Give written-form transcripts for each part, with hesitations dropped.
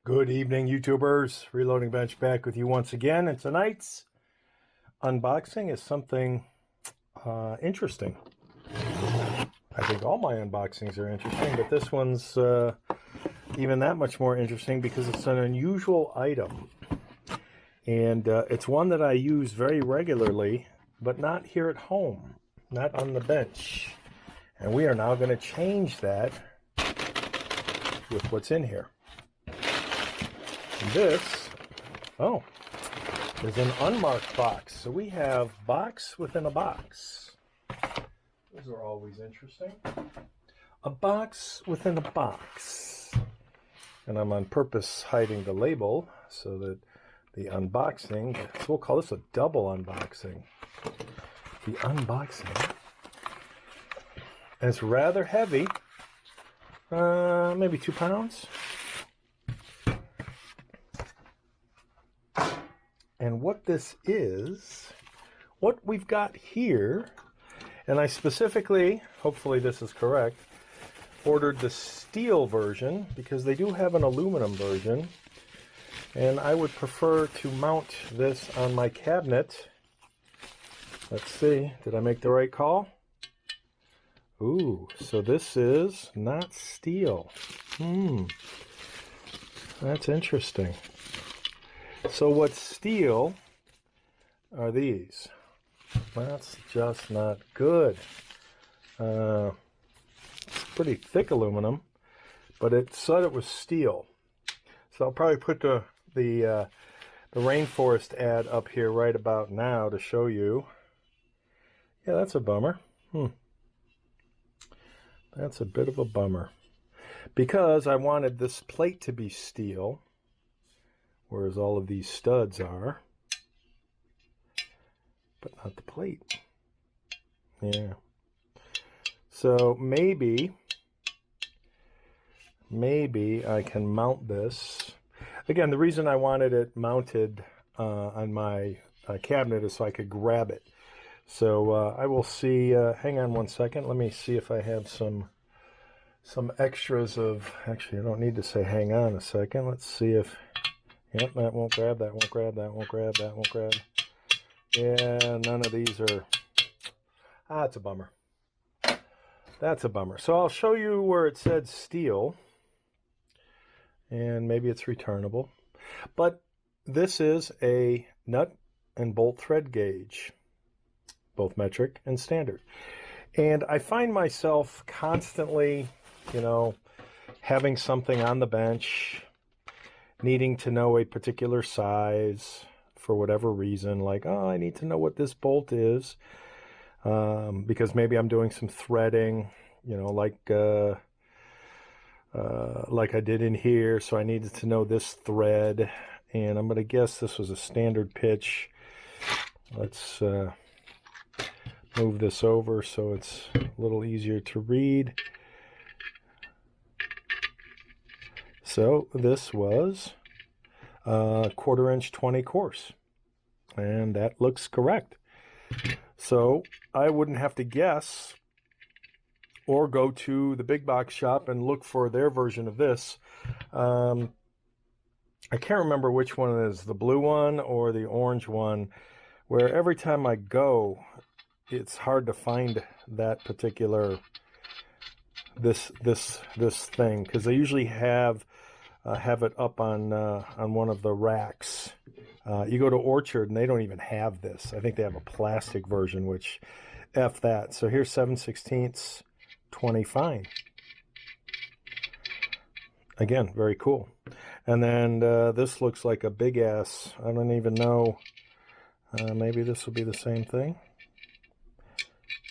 Good evening, YouTubers. Reloading Bench back with you once again. And tonight's unboxing is something interesting. I think all my unboxings are interesting, but this one's even that much more interesting because it's an unusual item. And it's one that I use very regularly, but not here at home, not on the bench. And we are now going to change that with what's in here. This, is an unmarked box. So we have box within a box. Those are always interesting. A box within a box. And I'm on purpose hiding the label so that the unboxing, so we'll call this a double unboxing. The unboxing. And it's rather heavy. Maybe 2 pounds. And what this is, what we've got here, and I specifically, hopefully this is correct, ordered the steel version because they do have an aluminum version. And I would prefer to mount this on my cabinet. Let's see, did I make the right call? Ooh, so this is not steel. That's interesting. So what's steel are these. That's just not good. It's pretty thick aluminum, but it said it was steel. So I'll probably put the rainforest ad up here right about now to show you. Yeah, that's a bummer. That's a bit of a bummer. Because I wanted this plate to be steel, whereas all of these studs are, but not the plate. Yeah. So maybe I can mount this. Again, the reason I wanted it mounted on my cabinet is so I could grab it. So I will see, hang on one second, let me see if I have some extras of, actually I don't need to say hang on a second, let's see if, yep, that won't grab, that won't grab, that won't grab, that won't grab. Yeah, none of these are, it's a bummer. That's a bummer. So I'll show you where it said steel, and maybe it's returnable. But this is a nut and bolt thread gauge, both metric and standard. And I find myself constantly, having something on the bench, needing to know a particular size for whatever reason, like, I need to know what this bolt is, because maybe I'm doing some threading, like I did in here, so I needed to know this thread, and I'm going to guess this was a standard pitch. Let's move this over so it's a little easier to read. So this was 1/4 inch 20 course, and that looks correct. So I wouldn't have to guess or go to the big box shop and look for their version of this. I can't remember which one it is, the blue one or the orange one, where every time I go, it's hard to find that particular this thing, because they usually have it up on one of the racks. You go to Orchard and they don't even have this. I think they have a plastic version, which F that. So here's 7/16 20 fine. Again, very cool. And then this looks like a big ass. I don't even know. Maybe this will be the same thing.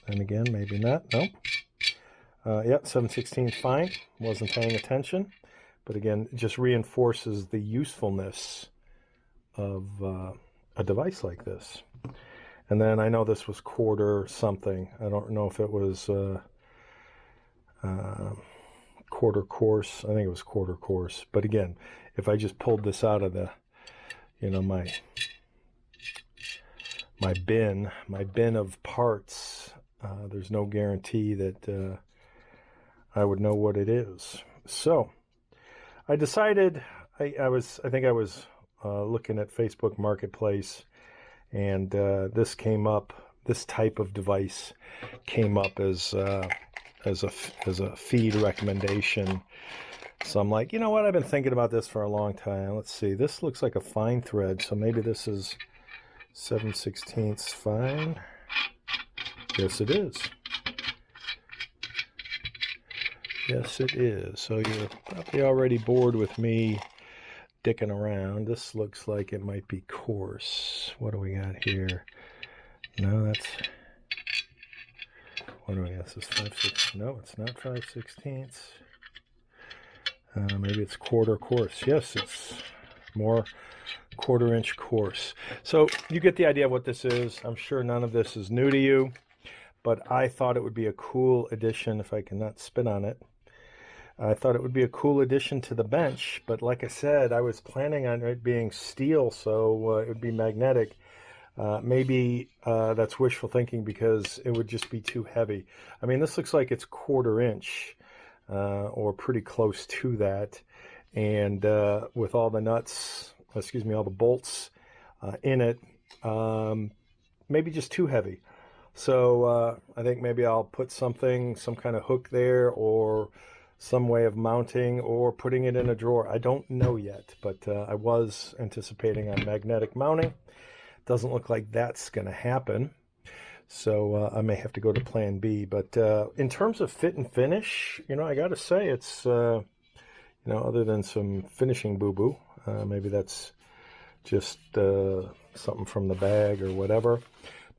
And again, maybe not. Nope. Yep, 7/16 fine. Wasn't paying attention. But again, it just reinforces the usefulness of a device like this. And then I know this was 1/4 something. I don't know if it was 1/4 course. I think it was 1/4 course. But again, if I just pulled this out of the, my bin of parts, there's no guarantee that I would know what it is. So I decided I think I was looking at Facebook Marketplace, and this came up. This type of device came up as a feed recommendation. So I'm like, you know what? I've been thinking about this for a long time. Let's see. This looks like a fine thread, so maybe this is 7/16 fine. Yes, it is. Yes, it is. So you're probably already bored with me dicking around. This looks like it might be coarse. What do we got here? No, that's... What do we got? This is 5/16. No, it's not 5/16. Maybe it's quarter coarse. Yes, it's more quarter-inch coarse. So you get the idea of what this is. I'm sure none of this is new to you, but I thought it would be a cool addition, if I cannot spit on it. I thought it would be a cool addition to the bench, but like I said, I was planning on it being steel, so it would be magnetic. Maybe that's wishful thinking because it would just be too heavy. I mean, this looks like it's quarter-inch, or pretty close to that, and with all the nuts, excuse me, all the bolts in it, maybe just too heavy. So I think maybe I'll put some kind of hook there, or some way of mounting, or putting it in a drawer. I don't know yet, but I was anticipating on magnetic mounting. Doesn't look like that's going to happen, so I may have to go to plan B. But in terms of fit and finish, you know, I got to say it's, you know, other than some finishing boo-boo, maybe that's just something from the bag or whatever.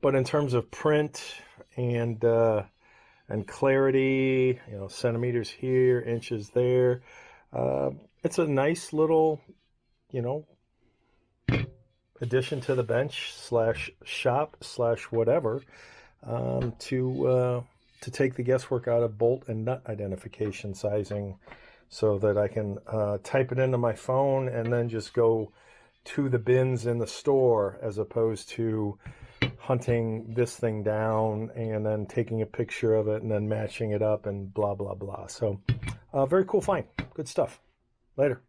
But in terms of print and clarity, you know, centimeters here, inches there, it's a nice little, you know, addition to the bench slash shop slash whatever, to take the guesswork out of bolt and nut identification sizing, so that I can type it into my phone and then just go to the bins in the store, as opposed to hunting this thing down and then taking a picture of it and then matching it up and blah blah blah. So very cool find. Good stuff. Later.